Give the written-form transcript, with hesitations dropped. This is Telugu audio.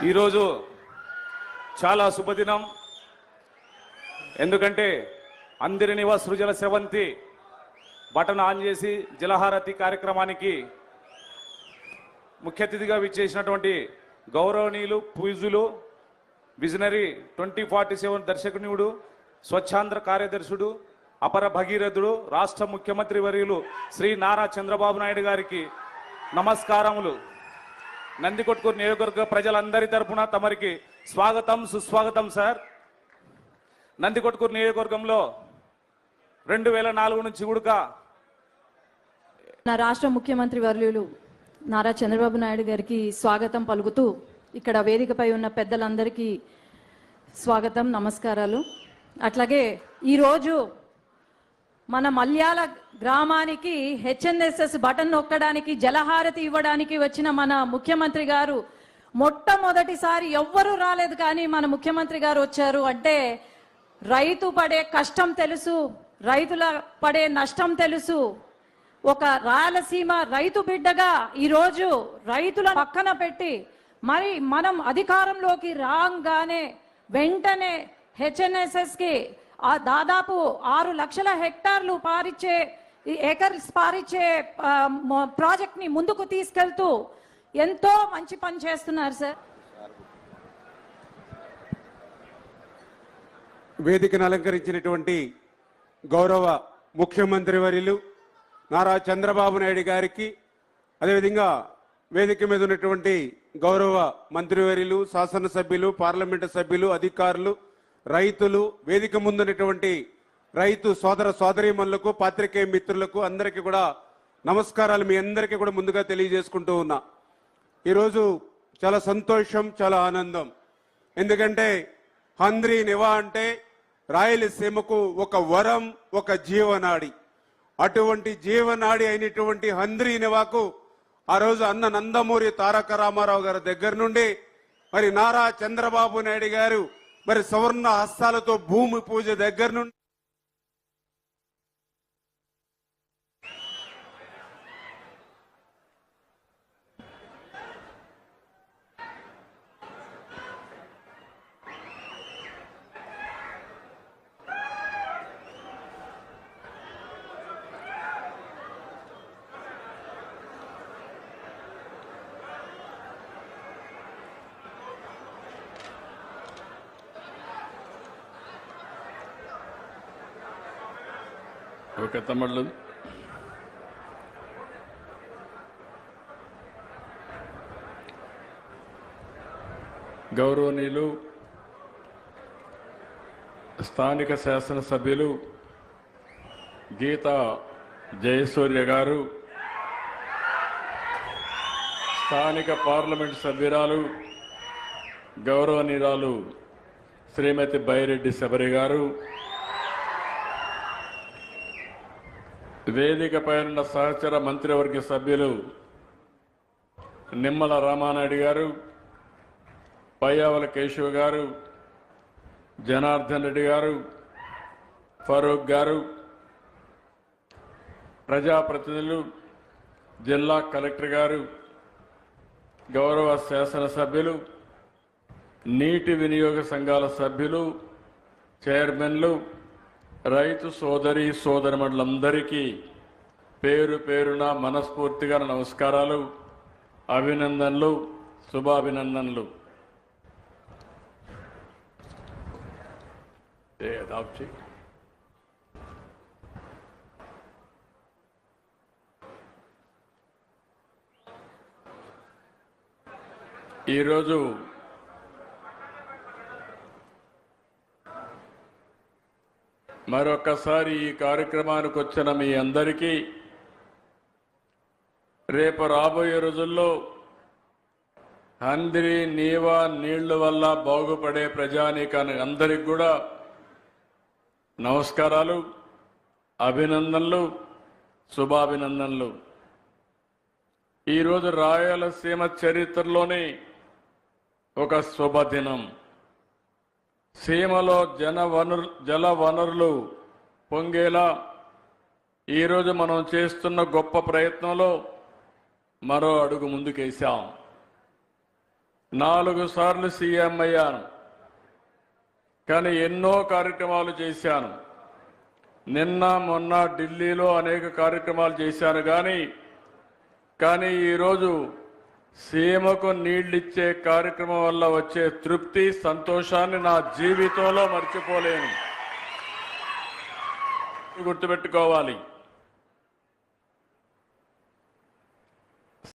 ఈరోజు చాలా శుభదినం. ఎందుకంటే అందరినివా సృజల స్రవంతి బటన్ ఆన్ చేసి జలహారతి కార్యక్రమానికి ముఖ్య అతిథిగా విచ్చేసినటువంటి గౌరవనీయులు పూజులు విజనరీ 2047 దర్శకునియుడు స్వచ్ఛాంధ్ర కార్యదర్శుడు అపర భగీరథుడు రాష్ట్ర ముఖ్యమంత్రి వర్యులు శ్రీ నారా చంద్రబాబు నాయుడు గారికి నమస్కారములు. నందికొట్కూరు నియోజకవర్గ ప్రజలందరి తరపున తమరికి స్వాగతం సుస్వాగతం సార్. నందికొట్కూరు నియోజకవర్గంలో 2004 నుంచి కూడా నా రాష్ట్ర ముఖ్యమంత్రి వర్యులు నారా చంద్రబాబు నాయుడు గారికి స్వాగతం పలుకుతూ ఇక్కడ వేదికపై ఉన్న పెద్దలందరికీ స్వాగతం నమస్కారాలు. అట్లాగే ఈరోజు మన మల్యాల గ్రామానికి హెచ్ఎన్ఎస్ఎస్ బటన్ నొక్కడానికి జలహారతి ఇవ్వడానికి వచ్చిన మన ముఖ్యమంత్రి గారు మొట్టమొదటిసారి ఎవ్వరూ రాలేదు, కానీ మన ముఖ్యమంత్రి గారు వచ్చారు అంటే రైతు పడే కష్టం తెలుసు, రైతుల పడే నష్టం తెలుసు. ఒక రాయలసీమ రైతు బిడ్డగా ఈరోజు రైతుల పక్కన పెట్టి మరి మనం అధికారంలోకి రాగానే వెంటనే హెచ్ఎన్ఎస్ఎస్కి దాదాపు 6 లక్షల హెక్టార్లు ఏకర్స్ పారిచ్చే ప్రాజెక్ట్ని ముందుకు తీసుకెళ్తూ ఎంతో మంచి పని చేస్తున్నారు సార్. వేదికను అలంకరించినటువంటి గౌరవ ముఖ్యమంత్రి వర్యులు నారా చంద్రబాబు నాయుడు గారికి, అదేవిధంగా వేదిక మీద ఉన్నటువంటి గౌరవ మంత్రివర్యులు, శాసనసభ్యులు, పార్లమెంటు సభ్యులు, అధికారులు, రైతులు, వేదిక ముందున్నటువంటి రైతు సోదర సోదరీమణులకు, పాత్రికేయ మిత్రులకు అందరికీ కూడా నమస్కారాలు. మీ అందరికీ కూడా ముందుగా తెలియజేసుకుంటూ ఉన్నా. ఈరోజు చాలా సంతోషం, చాలా ఆనందం. ఎందుకంటే హంద్రీ నివా అంటే రాయలసీమకు ఒక వరం, ఒక జీవనాడి. అటువంటి జీవనాడి అయినటువంటి హంద్రీ నివాకు ఆ రోజు అన్న నందమూరి తారక రామారావు గారి దగ్గర నుండి మరి నారా చంద్రబాబు నాయుడు గారు మరి సవర్ణ హస్తాలతో భూమి పూజ దగ్గర నుండి ఓకే తమ్ముళ్ళు, గౌరవనీయులు స్థానిక శాసనసభ్యులు గీతా జయసూర్య గారు, స్థానిక పార్లమెంట్ సభ్యురాలు గౌరవనీయురాలు శ్రీమతి బైరెడ్డి శబరి గారు, వేదికపై ఉన్న సహచర మంత్రివర్గ సభ్యులు నిమ్మల రామానాయుడు గారు, పయ్యావుల కేశవ్ గారు, జనార్దన్ రెడ్డి గారు, ఫరూక్ గారు, ప్రజాప్రతినిధులు, జిల్లా కలెక్టర్ గారు, గౌరవ శాసనసభ్యులు, నీటి వినియోగ సంఘాల సభ్యులు, చైర్మన్లు, రైతు సోదరి సోదరిమణులందరికీ పేరు పేరున మనస్ఫూర్తిగా నమస్కారాలు, అభినందనలు, శుభాభినందనలు. ఈరోజు మరొకసారి ఈ కార్యక్రమానికి వచ్చిన మీ అందరికీ రేపు రాబోయే రోజుల్లో హంద్రీ నీవా నీళ్ల వల్ల బాగుపడే ప్రజానీకానికి అందరికి కూడా నమస్కారాలు, అభినందనలు, శుభాభినందనలు. ఈరోజు రాయలసీమ చరిత్రలోనే ఒక శుభదినం. సీమలో జల వనరులు పొంగేలా ఈరోజు మనం చేస్తున్న గొప్ప ప్రయత్నంలో మరో అడుగు ముందుకేశాం. 4 సార్లు సీఎం అయ్యాను. కానీ ఎన్నో కార్యక్రమాలు చేశాను. నిన్న మొన్న ఢిల్లీలో అనేక కార్యక్రమాలు చేశాను. కానీ ఈరోజు సీమకు నీళ్ళిచ్చే కార్యక్రమం వల్ల వచ్చే తృప్తి, సంతోషాన్ని నా జీవితంలో మర్చిపోలేను. గుర్తుపెట్టుకోవాలి.